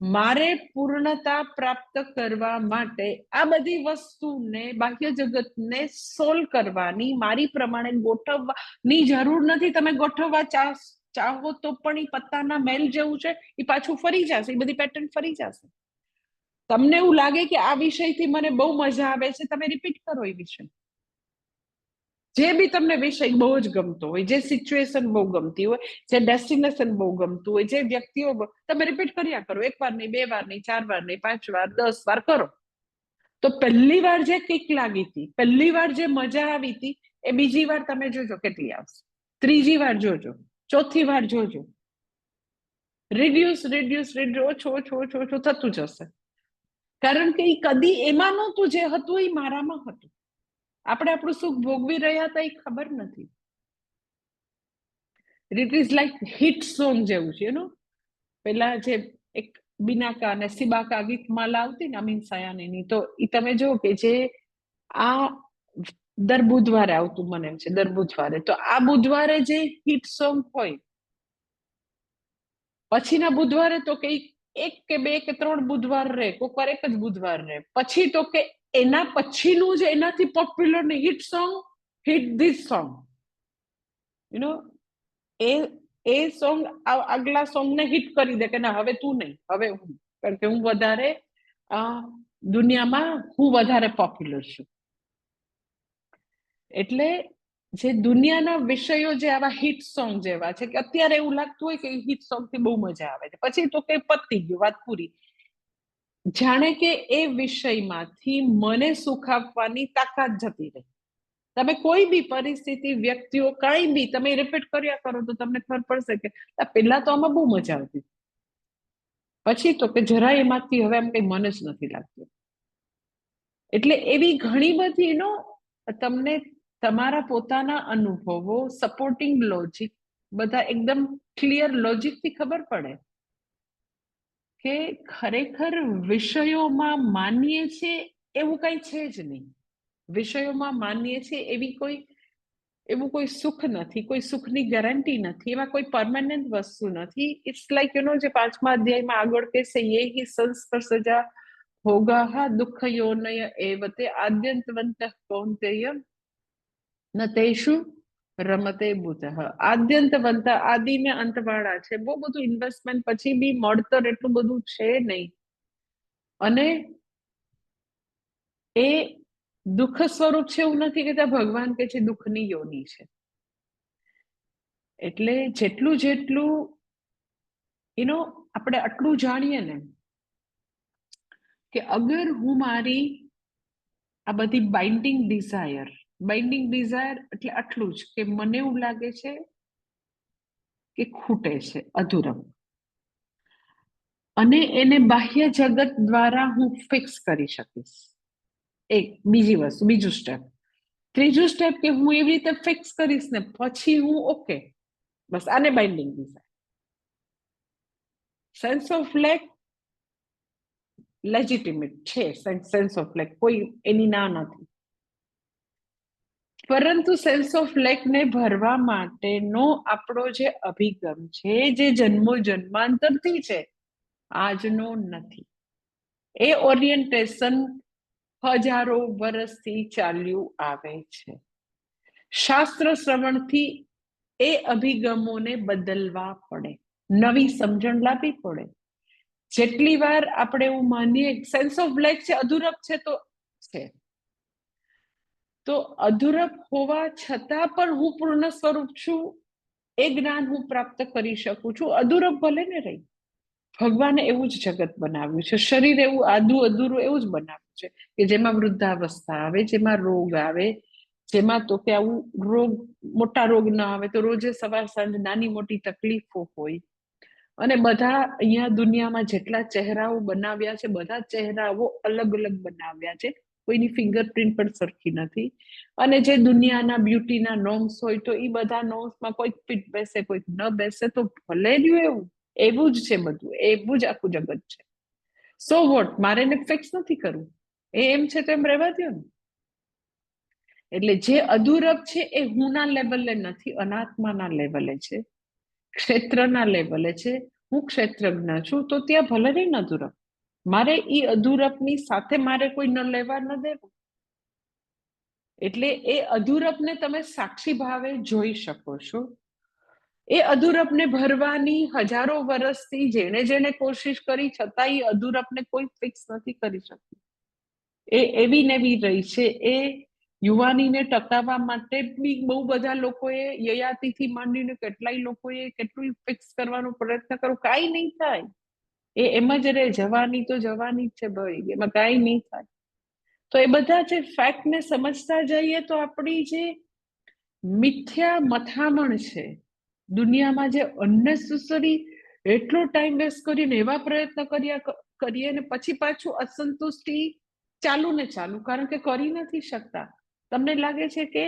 મારે પૂર્ણતા પ્રાપ્ત કરવા માટે આ બધી વસ્તુને, બાહ્ય જગતને સોલ્વ કરવાની, મારી પ્રમાણે ગોઠવવાની જરૂર નથી. તમે ગોઠવવા ચાહો તો પણ એ પત્તાના મેલ જેવું છે, એ પાછું ફરી જશે, એ બધી પેટર્ન ફરી જશે. તમને એવું લાગે કે આ વિષયથી મને બહુ મજા આવે છે, તમે રિપીટ કરો એ વિષય. જે બી તમને વિષય બહુ જ ગમતો હોય, જે સિચ્યુએશન બહુ ગમતી હોય, જે ડેસ્ટિનેશન બહુ ગમતું હોય, જે વ્યક્તિઓ, તમે રિપીટ કર્યા કરો. 1 વાર નહીં, 2 વાર નહીં, 4 વાર નહીં, 5 વાર, 10 વાર કરો. તો પહેલી વાર જે કિક લાગી હતી, પહેલી વાર જે મજા આવી હતી, એ બીજી વાર તમે જોજો કેટલી આવશે. ત્રીજી વાર જોજો, ચોથી વાર જોજો. રિડ્યુસ ઓછું થતું જશે. કારણ કે એ કદી એમાં નહોતું, જે હતું એ મારામાં હતું. આપણે આપણું સુખ ભોગવી રહ્યા હતા એ ખબર નથી. It is like hit song જેવું છે. પેલા જે એક બિનાકા અને સિબાકા ગીતમાલા આવતી ને, અમીન સયાનીની, તો એ તમે જો કે જે આ દર બુધવારે આવતું, મને એમ છે દર બુધવારે, તો આ બુધવારે જે હિટ સોંગ હોય, પછીના બુધવારે તો કે 1 કે 2 કે 3 બુધવાર રહે, કોઈક વાર એક જ બુધવાર રહે. પછી તો કે એના પછીનું જે એનાથી પોપ્યુલર ને hit song, hit this song, એ સોંગ આગલા સોંગને હિટ કરી દે કે ના, હવે તું નહીં, હવે હું, કારણ કે હું વધારે દુનિયામાં, હું વધારે પોપ્યુલર છું. એટલે જે દુનિયાના વિષયો જે આવા હિટ સોંગ જેવા છે, કે અત્યારે એવું લાગતું હોય કે હિટ સોંગ થી બહુ મજા આવે છે, પછી તો કે પતી ગયું, વાત પૂરી. જાણે કે એ વિષયમાંથી મને સુખ આપવાની તાકાત જતી રહી. તમે કોઈ બી પરિસ્થિતિ, વ્યક્તિઓ, કાંઈ બી તમે રિપીટ કર્યા કરો તો તમને ખબર પડશે કે પહેલા તો આમાં બહુ મજા આવતી, પછી તો કે જરાય એમાંથી હવે એમ કઈ મન જ નથી લાગતું. એટલે એવી ઘણી બધી તમને તમારા પોતાના અનુભવો, સપોર્ટિંગ લોજિક, બધા એકદમ ક્લિયર લોજિકથી ખબર પડે કે ખરેખર વિષયોમાં માનીએ છીએ એવું કઈ છે જ નહીં. વિષયોમાં માનીએ છીએ એવી કોઈ એવું કોઈ સુખ નથી, કોઈ સુખની ગેરંટી નથી, એમાં કોઈ પરમાનન્ટ વસ્તુ નથી. ઇટ્સ લાઈક જે 5મા અધ્યાયમાં આગળ કહેશે, યે હિ સંસ્પર્શજા ભોગાહ દુઃખ યોનય એવતે આદ્યંતવંત કૌંતેય ન તેષુ રમતે બુધઃ. આદ્યંતવંત, આદિ ને અંતવાળા છે. બહુ બધું ઇન્વેસ્ટમેન્ટ પછી બી મળતર એટલું બધું છે નહીં, અને એ દુઃખ સ્વરૂપ છે એવું નથી કહેતા. ભગવાન કે છે દુઃખની યોની છે. એટલે જેટલું જેટલું આપણે આટલું જાણીએ ને કે અગર હું મારી આ બધી બાઇન્ડિંગ ડિઝાયર એટલે આટલું જ કે મને એવું લાગે છે કે ખૂટે છે, અધૂરમ, અને એને બાહ્ય જગત દ્વારા હું ફિક્સ કરી શકીશ. એક બીજી વસ્તુ, બીજું સ્ટેપ. ત્રીજું સ્ટેપ કે હું એવી રીતે ફિક્સ કરીશ ને પછી હું ઓકે, બસ આને binding desire. Sense of lack legitimate છે, સેન્સ ઓફ લેક કોઈ એની ના નથી, પરંતુ સેન્સ ઓફ લેક ને ભરવા માટેનો આપણો જે અભિગમ છે, જે જન્મો જન્માંતરથી છે, આજનો નથી. એ ઓરિએન્ટેશન હજારો વર્ષથી ચાલ્યું આવે છે. શાસ્ત્ર શ્રવણથી એ અભિગમોને બદલવા પડે, નવી સમજણ લાવવી પડે. જેટલી વાર આપણે એવું માનીએ સેન્સ ઓફ લેક છે, અધૂરપ છે, તો અધૂરપ હોવા છતાં પણ હું પૂર્ણ સ્વરૂપ છું, એ જ્ઞાન હું પ્રાપ્ત કરી શકું છું. અધૂરપ ભલે ને રહી, ભગવાને એવું જ જગત બનાવ્યું છે. શરીર એવું આદું અધૂરું એવું જ બનાવ્યું છે કે જેમાં વૃદ્ધાવસ્થા આવે, જેમાં રોગ આવે, જેમાં તો કે આવું રોગ, મોટા રોગ ના આવે તો રોજે સવાર સાંજ નાની મોટી તકલીફો હોય. અને બધા અહીંયા દુનિયામાં જેટલા ચહેરાઓ બનાવ્યા છે, બધા ચહેરાઓ અલગ અલગ બનાવ્યા છે, કોઈની ફિંગરપ્રિન્ટ પણ સરખી નથી. અને જે દુનિયાના બ્યુટીના નોર્મ્સ હોય તો એ બધા નોર્મ્સમાં કોઈક ફિટ બેસે, કોઈક ન બેસે, તો ભલે રહ્યું એવું જ છે બધું, એવું જ આખું જગત છે. સો વોટ, મારે એને ફિક્સ નથી કરવું, એમ છે તો એમ રહેવા દો ને. એટલે જે અધૂરપ છે એ હુંના લેવલે નથી, અનાત્માના લેવલે છે, ક્ષેત્રના લેવલે છે. હું ક્ષેત્રજ્ઞ છું, તો ત્યાં ભલે નહીં અધૂરપ, મારે એ અધૂરપની સાથે મારે કોઈ ન લેવા ન દેવું. એટલે એ અધૂરપને તમે સાક્ષી ભાવે જોઈ શકો છો. એ અધૂરપને ભરવાની હજારો વર્ષથી જેણે જેણે કોશિશ કરી, છતાં એ અધૂરપને કોઈ ફિક્સ નથી કરી શકતું. એ એવી ને એવી રહી છે. એ યુવાનીને ટકાવવા માટે બી બહુ બધા લોકોએ, યયાતિથી માંડીને કેટલાય લોકોએ કેટલું ફિક્સ કરવાનો પ્રયત્ન કર્યો, કાંઈ નહીં થાય. એ એમ જ રહે, જવાની તો જવાની જ છે ભાઈ, એમાં કાંઈ નહીં થાય. તો એ બધા જે ફેક્ટને સમજતા જઈએ તો આપણી જે મિથ્યા મથામણ છે દુનિયામાં, જે અનનેસેસરી એટલો ટાઈમ વેસ્ટ કરીને એવા પ્રયત્ન કરીએ ને પછી પાછું અસંતુષ્ટિ ચાલુ ને ચાલુ, કારણ કે કરી નથી શકતા. તમને લાગે છે કે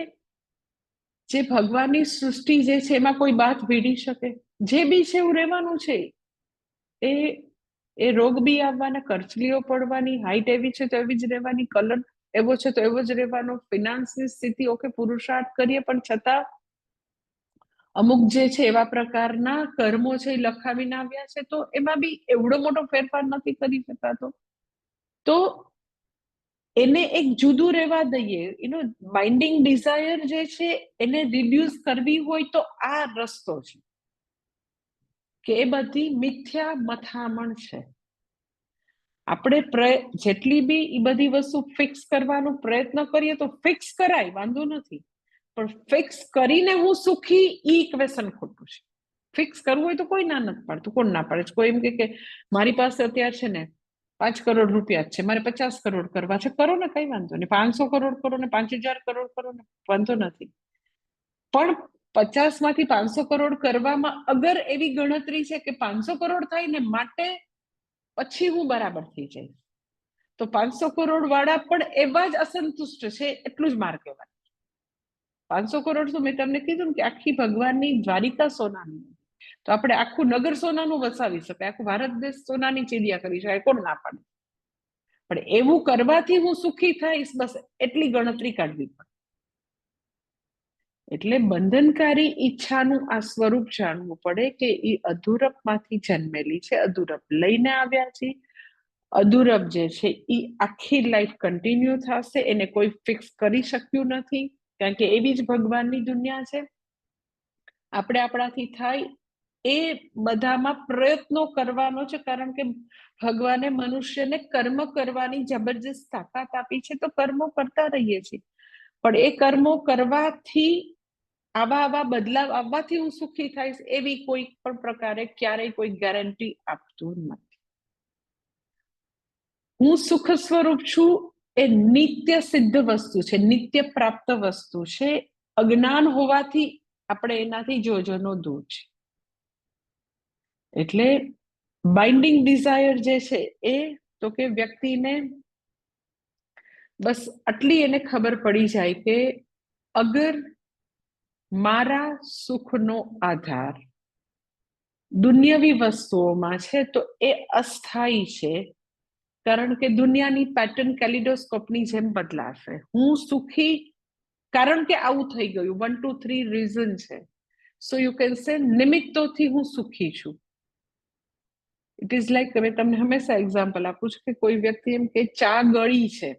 જે ભગવાનની સૃષ્ટિ જે છે એમાં કોઈ બાત ભીડી શકે? જે બી છે એવું રહેવાનું છે. એ રોગ બી આવવાના, કરચલીઓ પડવાની, હાઈટ એવી છે તો એવી જ રહેવાની, કલર એવો છે તો એવો જ રહેવાનો, ફિનાન્સની સ્થિતિ ઓકે, પુરુષાર્થ કરીએ પણ છતાં અમુક જે છે એવા પ્રકારના કર્મો છે એ લખાવીને આવ્યા છે, તો એમાં બી એવડો મોટો ફેરફાર નથી કરી શકાતો. તો એને એક જુદું રહેવા દઈએ. બાઇન્ડિંગ ડિઝાયર જે છે એને રિડ્યુસ કરવી હોય તો આ રસ્તો છે કે એ બધી મિથ્યા મથામણ છે. આપણે જેટલી બી એ બધી વસ્તુ ફિક્સ કરવાનો પ્રયત્ન કરીએ તો ફિક્સ કરાય, વાંધો નથી, પણ ફિક્સ કરીને હું સુખી, ઈ ઇક્વેશન ખોટું છે. ફિક્સ કરવું હોય તો કોઈ ના નથી પાડતું, કોણ ના પાડે છે? કોઈ એમ કે મારી પાસે અત્યારે છે ને 5 કરોડ રૂપિયા છે, મારે 50 કરોડ કરવા છે, કરો ને, કઈ વાંધો નહીં. 500 કરોડ કરો ને, 5000 કરોડ કરો ને, વાંધો નથી. પણ 50 માંથી 500 કરોડ કરવામાં અગર એવી ગણતરી છે કે 500 કરોડ થાય ને માટે પછી હું બરાબર થઈ જઈશ, તો 500 કરોડ વાળા પણ એવા જ અસંતુષ્ટ છે, એટલું જ માર કહેવાય. 500 કરોડ તો મેં તમને કીધું કે આખી ભગવાનની દ્વારિકા સોનાની, તો આપણે આખું નગર સોનાનું વસાવી શકાય, આખું ભારત દેશ સોનાની ચીડિયા કરી શકાય, કોણ ના પાડે? પણ એવું કરવાથી હું સુખી થઈશ, બસ એટલી ગણતરી કાઢવી પડે. એટલે બંધનકારી ઈચ્છાનું આ સ્વરૂપ જાણવું પડે કે એ અધૂરપમાંથી જન્મેલી છે, અધૂરપ લઈને આવ્યા છે. અધૂરપ જે છે એ આખી લાઈફ કન્ટિન્યુ થશે, એને કોઈ ફિક્સ કરી શક્યું નથી, કારણ કે એવી જ ભગવાનની દુનિયા છે. આપણે આપણાથી થાય એ બધામાં પ્રયત્નો કરવાનો છે, કારણ કે ભગવાને મનુષ્યને કર્મ કરવાની જબરજસ્ત તાકાત આપી છે, તો કર્મો કરતા રહીએ છીએ. પણ એ કર્મો કરવાથી આવા બદલાવ આવવાથી હું સુખી થઈશ એવી કોઈ પણ પ્રકારે ક્યારેય કોઈ ગેરંટી આપતું નથી. હું સુખ સ્વરૂપ છું એ નિત્ય સિદ્ધ વસ્તુ છે, નિત્ય પ્રાપ્ત વસ્તુ છે. અજ્ઞાન હોવાથી આપણે એનાથી જોજોનો દૂર છે. એટલે બાઇન્ડિંગ ડિઝાયર જે છે એ તો કે વ્યક્તિને બસ આટલી એને ખબર પડી જાય કે અગર મારા સુખનો આધાર દુનિયાવી વસ્તુઓમાં છે તો એ અસ્થાયી છે, કારણ કે દુનિયાની પેટર્ન કેલિડોસ્કોપની જેમ બદલાશે. હું સુખી કારણ કે આવું થઈ ગયું, 1 2 3 રીઝન છે. સો યુ કેન સે નિમિત્તોથી હું સુખી છું. ઇટ ઇઝ લાઈક, તમે તમને હંમેશા એક્ઝામ્પલ આપું છું કે કોઈ વ્યક્તિ એમ કે ચા ગળી છે,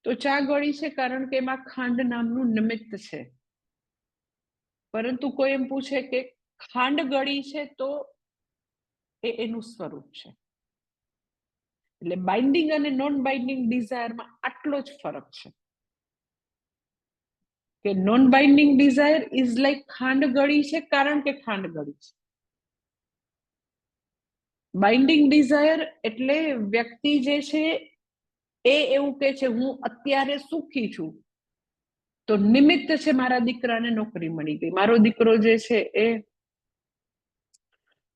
તો ચા ગળી છે કારણ કે એમાં ખાંડ નામનું નિમિત્ત છે. પરંતુ કોઈ એમ પૂછે કે ખાંડ ગળી છે તો એ એનું સ્વરૂપ છે. એટલે બાઇન્ડિંગ અને નોન બાઇન્ડિંગ ડિઝાયરમાં આટલો જ ફરક છે કે non binding desire is like ખાંડ ગળી છે કારણ કે ખાંડ ગળી છે. બાઇન્ડિંગ ડિઝાયર એટલે વ્યક્તિ જે છે એ એવું કે છે હું અત્યારે સુખી છું, તો નિમિત્ત છે મારા દીકરાને નોકરી મળી ગઈ, મારો દીકરો જે છે એ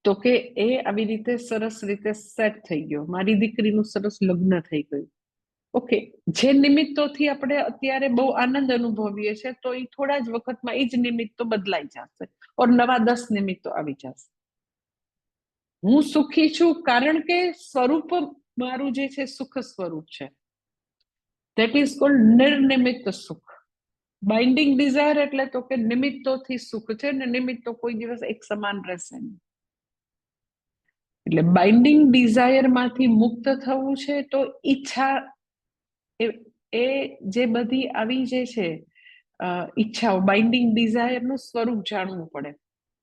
તો કે એ આવી રીતે સરસ રીતે સેટ થઈ ગયો, મારી દીકરીનું સરસ લગ્ન થઈ ગયું. ઓકે, જે નિમિત્તોથી આપણે અત્યારે બહુ આનંદ અનુભવીએ છીએ તો એ થોડા જ વખતમાં એ જ નિમિત્તો બદલાઈ જશે ઓર નવા 10 નિમિત્તો આવી જશે. હું સુખી છું કારણ કે સ્વરૂપ મારું જે છે સુખ સ્વરૂપ છે. ધેટ ઇઝ કોલ્ડ નિર્નિમિત્ત સુખ. બાઇન્ડિંગ ડિઝાયર એટલે તો કે નિમિત્તોથી સુખ છે ને નિમિત્તો કોઈ દિવસ એક સમાન રહેશે નહીં. એટલે બાઇન્ડિંગ ડિઝાયરમાંથી મુક્ત થવું છે તો ઈચ્છા એ જે બધી આવી જે છે ઈચ્છાઓ, બાઇન્ડિંગ ડિઝાયરનું સ્વરૂપ જાણવું પડે.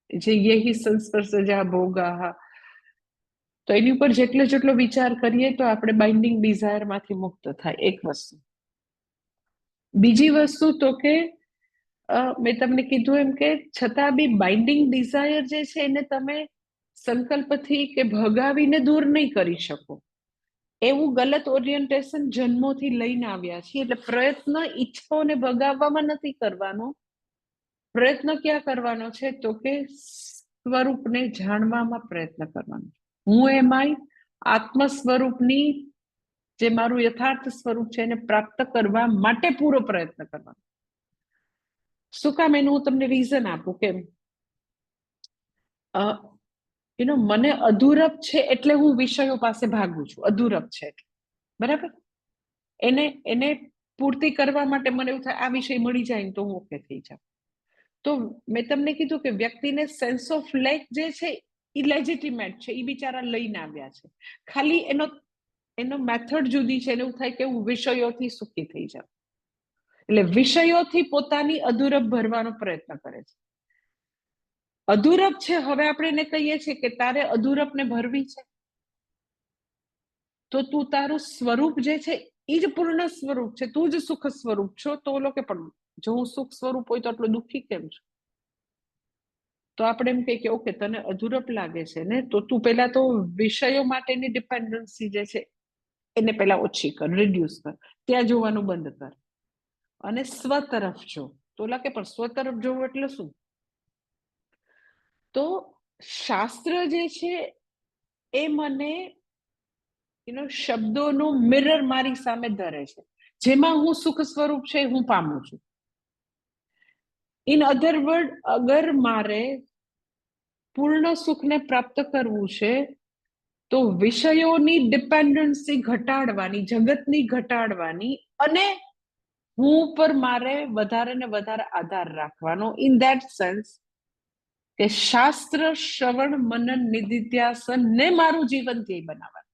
જે યહી સંસ્પર્શજા ભોગા, તો એની ઉપર જેટલો વિચાર કરીએ તો આપણે બાઇન્ડિંગ ડિઝાયરમાંથી મુક્ત થાય, એક વસ્તુ. બીજી વસ્તુ તો કે મેં તમને કીધું એમ કે છતાં બી બાઇન્ડિંગ ડિઝાયર જે છે એને તમે સંકલ્પથી કે ભગાવીને દૂર નહીં કરી શકો. એવું ગલત ઓરિએન્ટેશન જન્મોથી લઈને આવ્યા છીએ. એટલે પ્રયત્ન ઈચ્છાઓને ભગાવવામાં નથી કરવાનો, પ્રયત્ન ક્યાં કરવાનો છે તો કે સ્વરૂપને જાણવામાં પ્રયત્ન કરવાનો. હું એમાંય આત્મ સ્વરૂપની જે મારું યથાર્થ સ્વરૂપ છે એને પ્રાપ્ત કરવા માટે પૂરો પ્રયત્ન કરવાનો. શું કામ? એનું હું તમને રીઝન આપું. કેમ મને અધૂરપ છે એટલે હું વિષયો પાસે ભાગું છું, અધૂરપ છે એટલે, બરાબર? એને પૂર્તિ કરવા માટે મને એવું થાય આ વિષય મળી જાય ને તો હું ઓકે થઈ જાઉં. તો મેં તમને કીધું કે વ્યક્તિને સેન્સ ઓફ લેક જે છે એ લેજિટિમેટ છે, એ બિચારા લઈને આવ્યા છે. ખાલી એનો મેથડ જુદી છે. એવું થાય કે હું વિષયોથી સુખી થઈ જાઉં, એટલે વિષયોથી પોતાની અધૂરપ ભરવાનો પ્રયત્ન કરે છે. અધૂરપ છે, હવે આપણે એને કહીએ છીએ કે તારે અધૂરપને ભરવી છે, તો તું તારું સ્વરૂપ જે છે એ જ પૂર્ણ સ્વરૂપ છે, તું જ સુખ સ્વરૂપ છો. તો લોકો પણ જો હું સુખ સ્વરૂપ હોય તો આટલો દુઃખી કેમ છું? તો આપણે એમ કહીએ કે ઓકે, તને અધૂરપ લાગે છે ને, તો તું પહેલા તો વિષયો માટેની ડિપેન્ડન્સી જે છે એને પહેલા ઓછી કર, રિડ્યુસ કર, ત્યાં જોવાનું બંધ કર અને સ્વ તરફ જો. તો લાગે પણ સ્વ તરફ જોવું એટલે શું? તો શાસ્ત્ર જે છે એ મને શબ્દોનું મિરર મારી સામે ધરે છે, જેમાં હું સુખ સ્વરૂપ છે હું પામું છું. ઇન અધર વર્ડ, અગર મારે પૂર્ણ સુખને પ્રાપ્ત કરવું છે તો વિષયોની ડિપેન્ડન્સી ઘટાડવાની, જગતની ઘટાડવાની અને હું ઉપર મારે વધારે ને વધારે આધાર રાખવાનો, ઇન ધેટ સેન્સ કે શાસ્ત્ર શ્રવણ મનન નિધિધ્યાસન ને મારું જીવન ધ્યેય બનાવવાનું.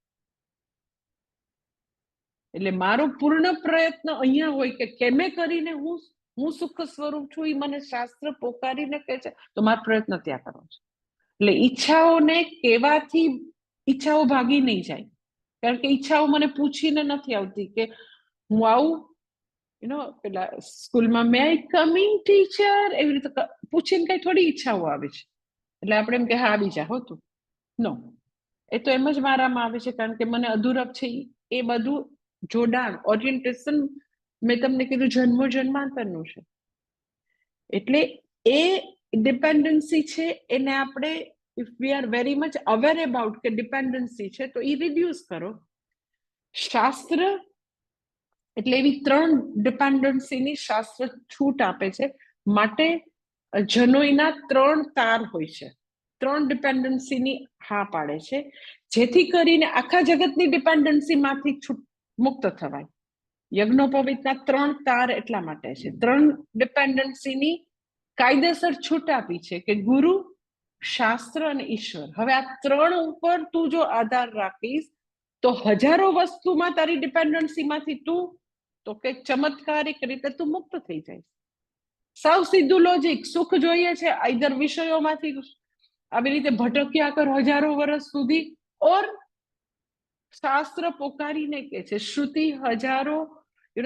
એટલે મારો પૂર્ણ પ્રયત્ન અહીંયા હોય કે કેમે કરીને હું સુખ સ્વરૂપ છું, એ મને શાસ્ત્ર પોકારીને કહે છે, તો મારો પ્રયત્ન ત્યાં કરવો છે. એટલે ઈચ્છાઓને કેવાથી ઈચ્છાઓ ભાગી નહીં જાય, કારણ કે ઈચ્છાઓ મને પૂછીને નથી આવતી કે હું આવું, પેલા સ્કૂલમાં મે આઈ કમિંગ ટીચર, એવી રીતે પૂછીને કઈ થોડી ઈચ્છાઓ આવે છે. એટલે આપણે એમ કે હા આવી જા હો તું, નો, એ તો એમ જ મારામાં આવે છે, કારણ કે મને અધૂરપ છે. એ બધું જોડાણ, ઓરિએન્ટેશન મેં તમને કીધું જન્મો જન્માંતરનું છે. એટલે એ ડિપેન્ડન્સી છે, એને આપણે if we are very much aware about કે ડિપેન્ડન્સી છે, તો એ રિડ્યુસ કરો. શાસ્ત્ર એટલે એવી 3 ડિપેન્ડન્સીની શાસ્ત્ર છૂટ આપે છે. માટે જનોઈના 3 તાર હોય છે, 3 ડિપેન્ડન્સીની હા પાડે છે, જેથી કરીને આખા જગતની ડિપેન્ડન્સીમાંથી મુક્ત થવાય. યજ્ઞોપવિતના 3 તાર એટલા માટે છે, 3 ડિપેન્ડન્સીની કાયદેસર છૂટ આપી છે કે ગુરુ, શાસ્ત્ર અને ઈશ્વર. હવે આ 3 ઉપર તું જો આધાર રાખીશ તો હજારો વસ્તુમાં તારી ડિપેન્ડન્સીમાંથી તું તો કે ચમત્કારિક રીતે તું મુક્ત થઈ જાય. સાવ સીધું લોજિક. સુખ જોઈએ છે, આઈધર વિષયોમાંથી આવી રીતે ભટક્યા કર હજારો વર્ષ સુધી, ઓર શાસ્ત્ર પોકારીને કે છે, શ્રુતિ હજારો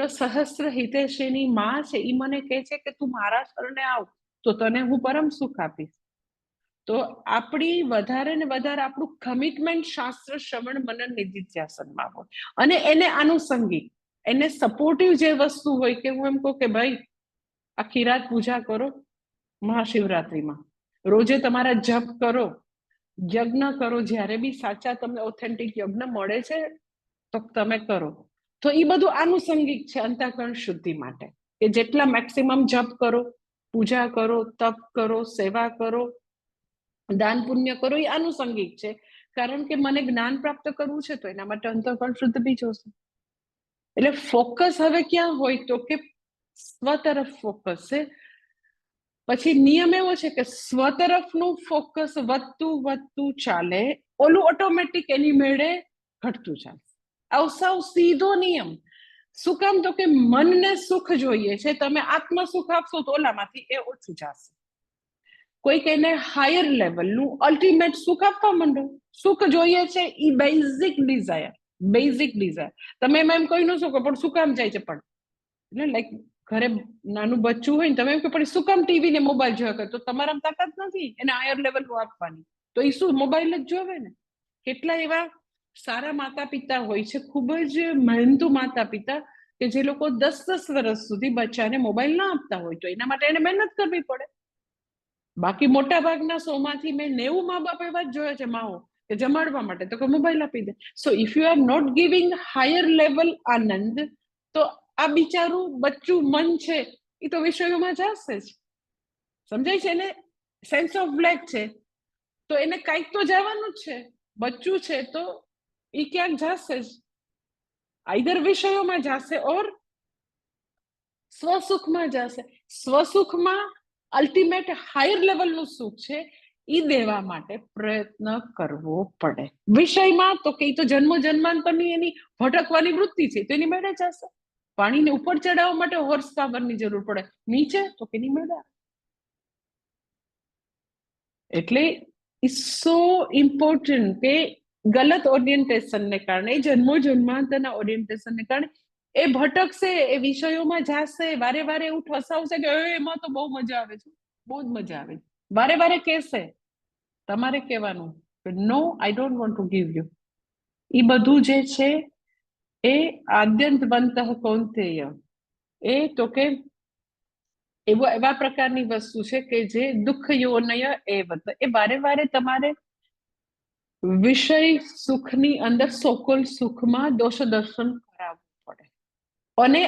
સહસ્ત્ર હિતેશીની માં છે, એ મને કહે છે કે તું મારા શરણે આવ તો તને હું પરમ સુખ આપીશ. તો આપણી વધારે ને વધારે આપણું કમિટમેન્ટ શાસ્ત્ર શ્રવણ મનન નિધિધ્યાસનમાં હોય, અને એને આનુષંગિક, એને સપોર્ટિવ જે વસ્તુ હોય કે હું એમ કહું કે ભાઈ આખી રાત પૂજા કરો, મહાશિવરાત્રીમાં રોજે તમારા જપ કરો, યજ્ઞ કરો, જ્યારે બી સાચા તમને ઓથેન્ટિક યજ્ઞ મળે છે તો તમે કરો. તો એ બધું આનુષંગિક છે અંતઃકરણ શુદ્ધિ માટે, કે જેટલા મેક્સિમમ જપ કરો, પૂજા કરો, તપ કરો, સેવા કરો, દાન પુણ્ય કરો, એ આનુષંગિક છે. કારણ કે મને જ્ઞાન પ્રાપ્ત કરવું છે તો એના માટે અંતઃકરણ શુદ્ધ બી જોશે. એટલે ફોકસ હવે ક્યાં હોય તો કે સ્વ તરફ ફોકસ છે. પછી નિયમ એવો છે કે સ્વ તરફનું ફોકસ વધતું ચાલે, ઓલું ઓટોમેટિક એની મેળે ઘટતું ચાલે. આવ સાવ સીધો નિયમ. શું કામ તો કે મનને સુખ જોઈએ છે, તમે આત્મ સુખ આપશો તો ઓલામાંથી એ ઓછું જશે. કોઈક એને હાયર લેવલનું અલ્ટિમેટ સુખ આપવા માંડો. સુખ જોઈએ છે એ બેઝિક ડિઝાયર, તમે એમ કહી ન શકો પણ શું કામ જાય છે, પણ એટલે લાઈક ઘરે નાનું બચ્ચું હોય ને, તમે એમ કે પણ શું કામ ટીવી ને મોબાઈલ જોયા કરે, તો તમારા તાકાત નથી એને હાયર લેવલનું આપવાની, તો એ શું મોબાઈલ જ જોવે ને. કેટલા એવા સારા માતા પિતા હોય છે, ખૂબ જ મહેનતુ માતા પિતા, કે જે લોકો 10-10 વર્ષ સુધી બચ્ચાને મોબાઈલ ના આપતા હોય, તો એના માટે એને મહેનત કરવી પડે. બાકી મોટા ભાગના 100માંથી મેં 90 મા બાપ એવા જ જોયા છે, માઓ કે જમાડવા માટે તો કે મોબાઈલ આપી દે. So if you are not giving higher level આનંદ, તો આ બિચારું બચ્ચું મન છે એ તો વિષયોમાં જશે જ. સમજાય છે ને? સેન્સ ઓફ બ્લેક છે તો એને કંઈક તો જવાનું જ છે. બચ્ચું છે તો એ ક્યાંક જશે જ, આઈધર વિષયોમાં જશે ઓર સ્વસુખમાં જશે. સ્વસુખમાં અલ્ટિમેટ હાયર લેવલનું સુખ છે, એ દેવા માટે પ્રયત્ન કરવો પડે. વિષયમાં તો કે તો જન્મો જન્માંતરની એની ભટકવાની વૃત્તિ છે, તો એની મેળે જશે. પાણીને ઉપર ચડાવવા માટે હોર્સ પાવરની જરૂર પડે, નીચે તો કે એની મેળે. એટલે ઇટ્સ સો ઇમ્પોર્ટન્ટ કે ગલત ઓરિએન્ટેશનને કારણે, જન્મો જન્માંતરના ઓરિએન્ટેશનને કારણે એ ભટકશે, એ વિષયોમાં જશે, વારે વારે એવું ઠસાવશે કે એમાં તો બહુ મજા આવે છે, બહુ જ મજા આવે છે. વારે વારે કહેશે, તમારે કહેવાનું no, I don't want to give you. એ બધું જે છે એ આદ્યંતવંત કૌંતેય, એ તો કે એવા પ્રકારની વસ્તુ છે કે જે દુઃખ યોનય એ વારે વારે તમારે વિષય સુખની અંદર સોકોલ સુખમાં દોષ દર્શન કરાવવું પડે, અને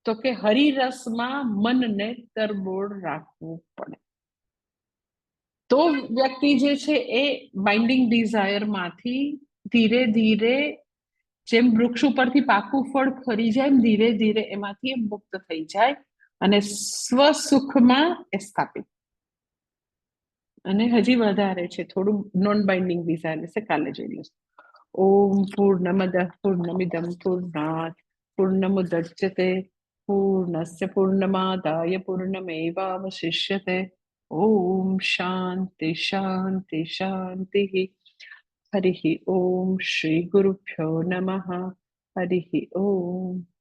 તો કે હરિરસમાં મનને તરબોળ રાખવું પડે. તો વ્યક્તિ જે છે એ બાઇન્ડિંગ ડિઝાયર માંથી ધીરે ધીરે જેમ વૃક્ષ ઉપરથી પાકું ફળ ખરી જાય એમ ધીરે ધીરે એમાંથી મુક્ત થઈ જાય અને સ્વસુખમાં એ સ્થાપિત. અને હજી વધારે છે, થોડું નોન બાઇન્ડિંગ ડિઝાઇન છે, કાલે જોઈ લઈશું. ઓમ પૂર્ણમદ પૂર્ણમિદમ પૂર્ણાત પૂર્ણમુદચ્યતે પૂર્ણસ્ય પૂર્ણમાદાય પૂર્ણમેવાવશિષ્યતે. ઓમ શાંતિ શાંતિ શાંતિ. હરિ ઓમ શ્રી ગુરુભ્યો નમઃ. હરિ ઓમ.